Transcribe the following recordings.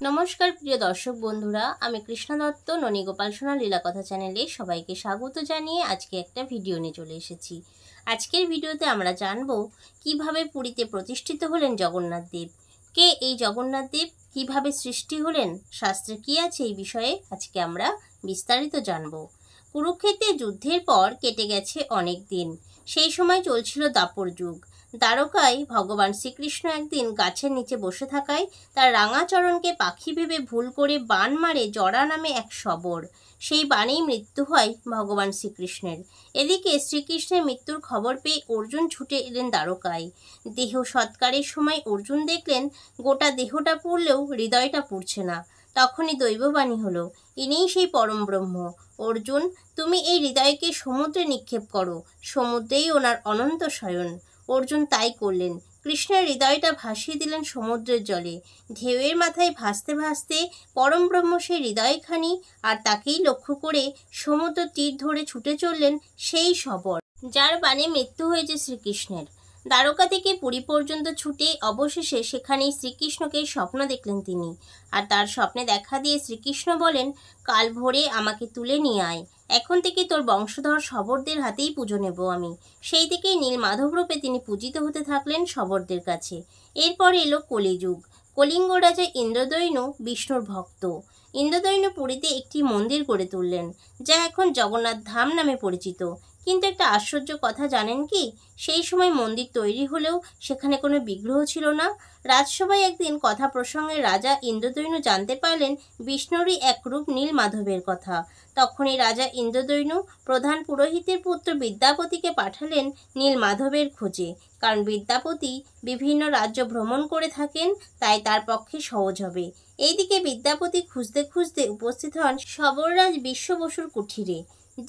নমস্কার প্রিয় দর্শক বন্ধুরা, আমি কৃষ্ণা দত্ত ননীগোপাল সোনা লীলাকথা চ্যানেলে সবাইকে স্বাগত জানিয়ে আজকে একটা ভিডিও নিয়ে চলে এসেছি। আজকের ভিডিওতে আমরা জানব কিভাবে পুরীতে প্রতিষ্ঠিত হলেন জগন্নাথ দেব, কে এই জগন্নাথ দেব, কিভাবে সৃষ্টি হলেন, শাস্ত্রে কি আছে এই বিষয়ে আজকে আমরা বিস্তারিত জানব। কুরুক্ষেত্রে যুদ্ধের পর কেটে গেছে অনেক দিন। সেই সময় চলছিল দাপর যুগ। দ্বারকায় ভগবান শ্রীকৃষ্ণ একদিন গাছের নিচে বসে থাকায় তার রাঙাচরণকে পাখি ভেবে ভুল করে বাণ মারে জরা নামে এক শবর। সেই বাণেই মৃত্যু হয় ভগবান শ্রীকৃষ্ণের। এদিকে শ্রীকৃষ্ণের মৃত্যুর খবর পেয়ে অর্জুন ছুটে এলেন দ্বারকায়। দেহ সৎকারের সময় অর্জুন দেখলেন গোটা দেহটা পুড়লেও হৃদয়টা পুড়ছে না। তখনই দৈববাণী হলো, ইনিই সেই পরম ব্রহ্ম। অর্জুন, তুমি এই হৃদয়কে সমুদ্রে নিক্ষেপ করো, সমুদ্রেই ওনার অনন্ত শয়ন। অর্জুন তাই করলেন। কৃষ্ণের হৃদয়টা ভাসিয়ে দিলেন সমুদ্রের জলে। ঢেউয়ের মাথায় ভাসতে ভাসতে পরম ব্রহ্ম সেই হৃদয়খানি, আর তাকেই লক্ষ্য করে সমুদ্র তীর ধরে ছুটে চললেন সেই শবর, যার বাণে মৃত্যু হয়েছে শ্রীকৃষ্ণের। দ্বারকা থেকে পুরী পর্যন্ত ছুটে অবশেষে সেখানেই শ্রীকৃষ্ণকে স্বপ্ন দেখলেন তিনি। আর তার স্বপ্নে দেখা দিয়ে শ্রীকৃষ্ণ বলেন, কাল ভোরে আমাকে তুলে নিয়ে আয়। এখন থেকে তোর বংশধর শবরদের হাতেই পুজো নেব আমি। সেই থেকেই নীল মাধব রূপে তিনি পূজিত হতে থাকলেন শবরদের কাছে। এরপর এলো কলিযুগ। কলিঙ্গ রাজা ইন্দ্রদৈন্য বিষ্ণুর ভক্ত। ইন্দ্রদৈন্য পুরীতে একটি মন্দির গড়ে তুললেন, যা এখন জগন্নাথ ধাম নামে পরিচিত। কিন্তু একটা আশ্চর্য কথা জানেন কি? সেই সময় মন্দির তৈরি হলেও সেখানে কোনো বিগ্রহ ছিল না। রাজসভায় একদিন কথা প্রসঙ্গে রাজা ইন্দ্রদৈন্য জানতে পারলেন বিষ্ণুরই এক রূপ নীল মাধবের কথা। তখনই রাজা ইন্দ্রদৈন্য প্রধান পুরোহিতের পুত্র বিদ্যাপতিকে পাঠালেন নীল মাধবের খোঁজে। কারণ বিদ্যাপতি বিভিন্ন রাজ্য ভ্রমণ করে থাকেন, তাই তার পক্ষে সহজ হবে। এইদিকে বিদ্যাপতি খুঁজতে খুঁজতে উপস্থিত হন শবররাজ বিশ্ব বসুর কুঠিরে,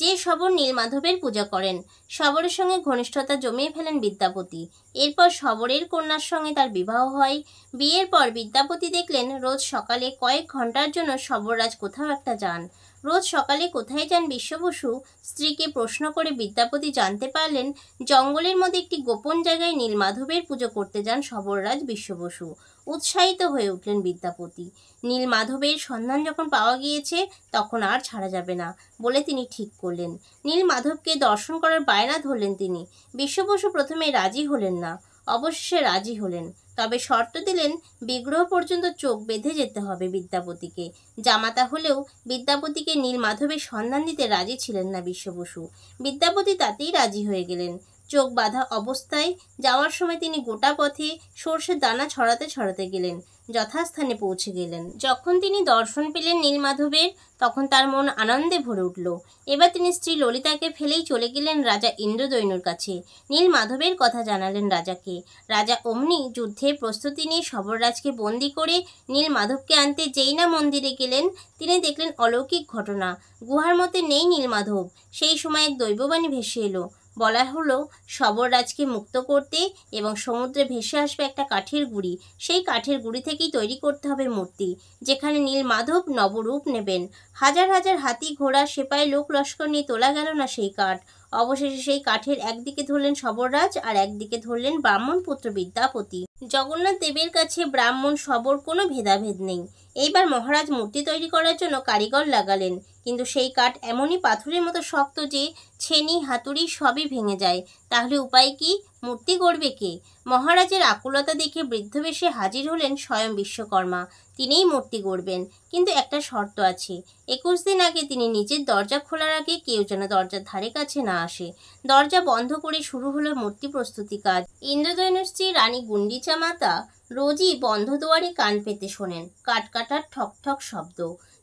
যে শবর নীলমাধবের পূজা করেন। শবরের সঙ্গে ঘনিষ্ঠতা জমিয়ে ফেলেন বিদ্যাপতি। এরপর শবরের কন্যার সঙ্গে তার বিবাহ হয়। বিয়ের পর বিদ্যাপতি দেখলেন রোজ সকালে কয়েক ঘন্টার জন্য শবররাজ কোথাও একটা যান। রোজ সকালে কোথায় যান বিশ্ব বসু, স্ত্রীকে প্রশ্ন করে বিদ্যাপতি জানতে পারলেন জঙ্গলের মধ্যে একটি গোপন জায়গায় নীলমাধবের পুজো করতে যান শবররাজ বিশ্ব বসু। উৎসাহিত হয়ে উঠলেন বিদ্যাপতি। নীলমাধবের সন্ধান যখন পাওয়া গিয়েছে তখন আর ছাড়া যাবে না বলে তিনি ঠিক করলেন। নীলমাধবকে দর্শন করার বায়না ধরলেন তিনি। বিশ্ব বসু প্রথমে রাজি হলেন না, অবশেষে রাজি হলেন। তবে শর্ত দিলেন বিগ্রহ পর্যন্ত চোখ বেঁধে যেতে হবে বিদ্যাপতিকে। জামাতা হলেও বিদ্যাপতিকে নীলমাধবের সন্ধান দিতে রাজি ছিলেন না বিশ্ব বসু। বিদ্যাপতি তাতেই রাজি হয়ে গেলেন। চোখ বাঁধা অবস্থায় যাওয়ার সময় তিনি গোটা পথে সর্ষের দানা ছড়াতে ছড়াতে গেলেন। যথাস্থানে পৌঁছে গেলেন। যখন তিনি দর্শন পেলেন নীলমাধবের, তখন তার মন আনন্দে ভরে উঠল। এবার তিনি স্ত্রী ললিতাকে ফেলেই চলে গেলেন রাজা ইন্দ্রদৈন্যর কাছে। নীলমাধবের কথা জানালেন রাজাকে। রাজা অমনি যুদ্ধের প্রস্তুতি নিয়ে শবররাজকে বন্দি করে নীলমাধবকে আনতে যেই না মন্দিরে গেলেন, তিনি দেখলেন অলৌকিক ঘটনা। গুহার মধ্যে নেই নীলমাধব। সেই সময় এক দৈববাণী ভেসে এলো। বলা হলো শবররাজকে মুক্ত করতে এবং সমুদ্রে ভেসে আসবে একটা কাঠের গুঁড়ি। সেই কাঠের গুঁড়ি থেকেই তৈরি করতে হবে মূর্তি, যেখানে নীলমাধব নবরূপ নেবেন। হাজার হাজার হাতি ঘোড়া সেপাই লোক লস্কর নিয়ে তোলা গেল না সেই কাঠ। অবশেষে সেই কাঠের একদিকে ধরলেন শবররাজ, আর একদিকে ধরলেন ব্রাহ্মণ পুত্র বিদ্যাপতি। জগন্নাথ দেবের কাছে ব্রাহ্মণ শবর কোনো ভেদাভেদ নেই। এইবার মহারাজ মূর্তি তৈরি করার জন্য কারিগর লাগালেন, কিন্তু সেই কাঠ এমনই পাথরের মতো শক্ত যে ছেনি হাতুড়ি সবই ভেঙে যায়। তাহলে উপায় কি? মূর্তি গড়বে কে? মহারাজের আকুলতা দেখে বৃদ্ধ বেশে হাজির হলেন স্বয়ং বিশ্বকর্মা। তিনিই মূর্তি গড়বেন, কিন্তু একটা শর্ত আছে। 21 দিন আগে তিনি নিজের দরজা খোলার আগে কেউ যেন দরজার ধারে কাছে না আসে। দরজা বন্ধ করে শুরু হলো মূর্তি প্রস্তুতি কাজ। ইন্দ্রদৈন্যর স্ত্রী রানী গুন্ডিচা মাতা রোজই বন্ধ দুয়ারে কান পেতে শোনেন কাঠ কাটার ঠক ঠক শব্দ।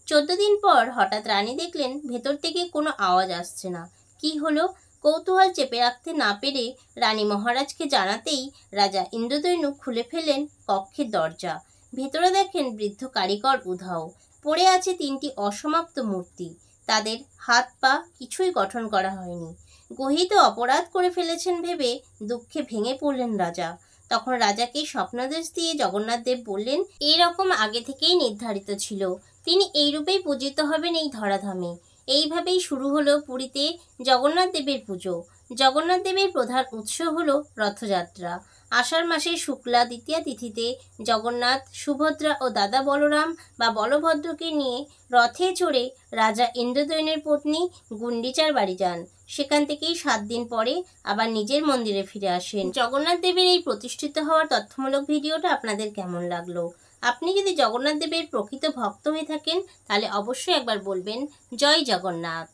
14 দিন পর হঠাৎ রানী দেখলেন ভেতর থেকে কোনো আওয়াজ আসছে না। কি হলো? কৌতূহল চেপে রাখতে না পেরে রানী মহারাজকে জানাতেই রাজা ইন্দ্রদৈন্য খুলে ফেলেন কক্ষের দরজা। ভেতরে দেখেন বৃদ্ধ কারিগর উধাও। পড়ে আছে 3টি অসমাপ্ত মূর্তি। তাদের হাত পা কিছুই গঠন করা হয়নি। গহিত অপরাধ করে ফেলেছেন ভেবে দুঃখে ভেঙে পড়লেন রাজা। তখন রাজাকে স্বপ্নাদেশ দিয়ে জগন্নাথ দেব বললেন, এইরকম আগে থেকেই নির্ধারিত ছিল। তিনি এই রূপেই পূজিত হবেন এই ধরাধামে। এইভাবেই শুরু হলো পুরীতে জগন্নাথ দেবের পুজো। জগন্নাথ দেবের প্রধান উৎস হলো রথযাত্রা। আষাঢ় মাসের শুক্লা দ্বিতীয়া তিথিতে জগন্নাথ, সুভদ্রা ও দাদা বলরাম বা বলভদ্রকে নিয়ে রথে চড়ে রাজা ইন্দ্রদ্যুম্নের পত্নী গুন্ডিচার বাড়ি যান। সেখান থেকেই 7 দিন পরে আবার নিজের মন্দিরে ফিরে আসেন। জগন্নাথ দেবের এই প্রতিষ্ঠিত হওয়ার তথ্যমূলক ভিডিওটা আপনাদের কেমন লাগলো? আপনি যদি জগন্নাথ দেবের প্রকৃত ভক্ত হয়ে থাকেন তাহলে অবশ্যই একবার বলবেন জয় জগন্নাথ।